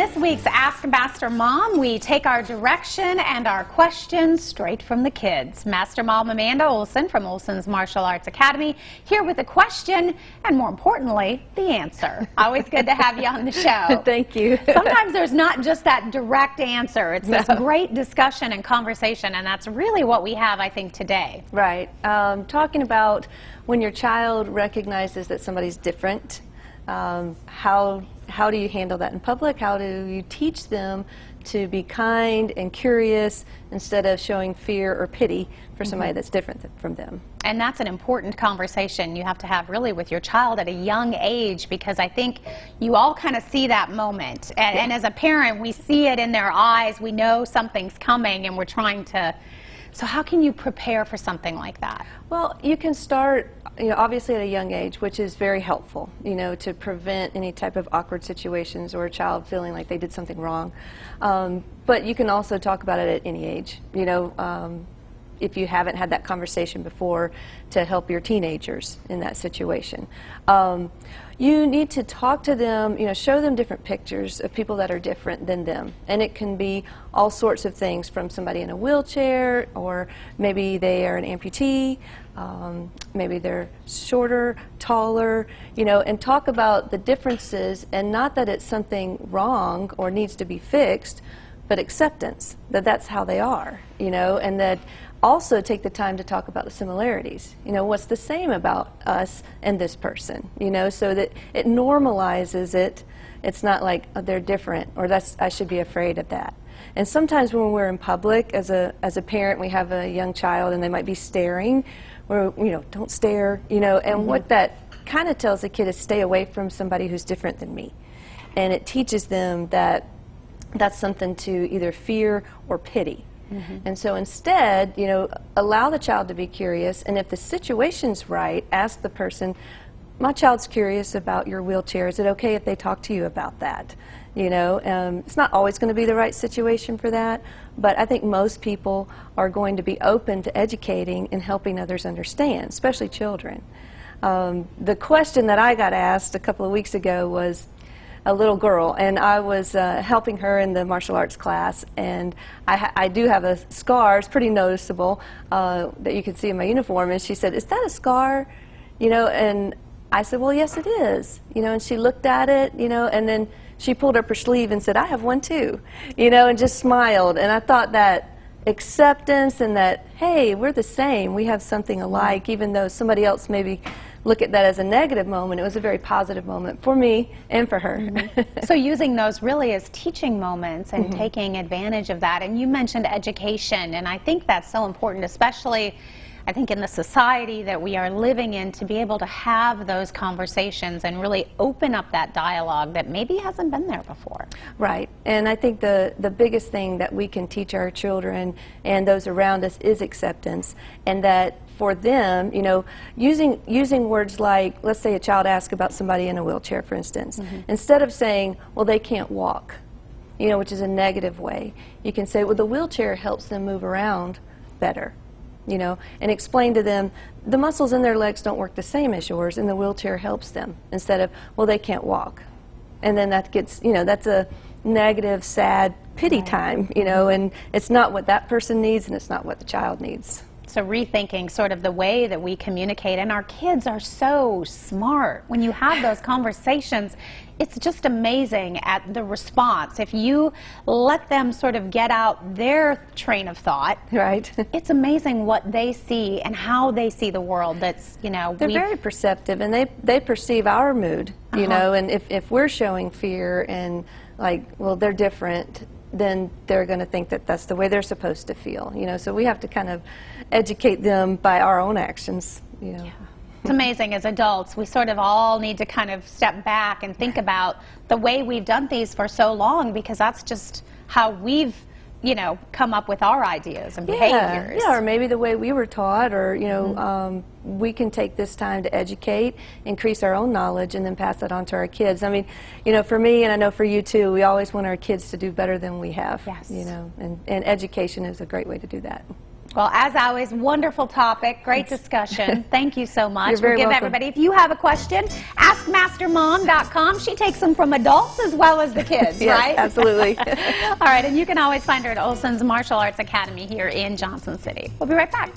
this week's Ask Master Mom, we take our direction and our questions straight from the kids. Master Mom Amanda Olson from Olson's Martial Arts Academy here with a question and, more importantly, the answer. Always good to have you on the show. Thank you. Sometimes there's not just that direct answer. It's this great discussion and conversation, and that's really what we have, I think, today. Right. Talking about when your child recognizes that somebody's different, how do you handle that in public? How do you teach them to be kind and curious instead of showing fear or pity for somebody that's different from them? And that's an important conversation you have to have really with your child at a young age, because I think you all kind of see that moment. And as a parent, we see it in their eyes. We know something's coming and we're trying to... So how can you prepare for something like that? Well, you can start, obviously at a young age, which is very helpful, to prevent any type of awkward situations or a child feeling like they did something wrong. But you can also talk about it at any age, if you haven't had that conversation before, to help your teenagers in that situation. You need to talk to them, show them different pictures of people that are different than them. And it can be all sorts of things, from somebody in a wheelchair, or maybe they are an amputee, maybe they're shorter, taller, and talk about the differences, and not that it's something wrong or needs to be fixed, but acceptance, that that's how they are, and that also take the time to talk about the similarities. What's the same about us and this person, so that it normalizes it. It's not like, oh, they're different, or I should be afraid of that. And sometimes when we're in public, as a parent, we have a young child and they might be staring, or, don't stare, and what that kind of tells a kid is stay away from somebody who's different than me. And it teaches them that that's something to either fear or pity. And so instead, allow the child to be curious, and if the situation's right, ask the person, my child's curious about your wheelchair. Is it okay if they talk to you about that? It's not always going to be the right situation for that, but I think most people are going to be open to educating and helping others understand, especially children. The question that I got asked a couple of weeks ago was a little girl, and I was helping her in the martial arts class, and I do have a scar. It's pretty noticeable that you can see in my uniform, and she said, "Is that a scar?" And I said, "Well, yes, it is." And she looked at it, and then she pulled up her sleeve and said, "I have one too," and just smiled. And I thought that acceptance, and that, hey, we're the same, we have something alike, even though somebody else maybe look at that as a negative moment, it was a very positive moment for me and for her. So using those really as teaching moments and taking advantage of that. And you mentioned education, and I think that's so important, especially I think in the society that we are living in, to be able to have those conversations and really open up that dialogue that maybe hasn't been there before. Right, and I think the biggest thing that we can teach our children and those around us is acceptance, and that for them, using words like, let's say a child asks about somebody in a wheelchair, for instance, instead of saying, well, they can't walk, which is a negative way, you can say, well, the wheelchair helps them move around better. And explain to them the muscles in their legs don't work the same as yours, and the wheelchair helps them, instead of, well, they can't walk. And then that gets, that's a negative, sad, pity time, and it's not what that person needs, and it's not what the child needs. So rethinking sort of the way that we communicate, and our kids are so smart. When you have those conversations, it's just amazing at the response. If you let them sort of get out their train of thought, right, it's amazing what they see and how they see the world. That's, they're very perceptive, and they perceive our mood, and if we're showing fear and like, well, they're different, then they're going to think that that's the way they're supposed to feel. So we have to kind of educate them by our own actions. Yeah. It's amazing, as adults, we sort of all need to kind of step back and think about the way we've done things for so long, because that's just how we've come up with our ideas and behaviors. Yeah, or maybe the way we were taught, or we can take this time to educate, increase our own knowledge, and then pass that on to our kids. I mean, for me, and I know for you too, we always want our kids to do better than we have. Yes. And education is a great way to do that. Well, as always, wonderful topic, great discussion. Thank you so much. You're very we'll give welcome. everybody, if you have a question, askmastermom.com. She takes them from adults as well as the kids, Yes, right? absolutely. All right, and you can always find her at Olson's Martial Arts Academy here in Johnson City. We'll be right back.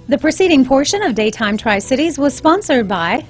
The preceding portion of Daytime Tri-Cities was sponsored by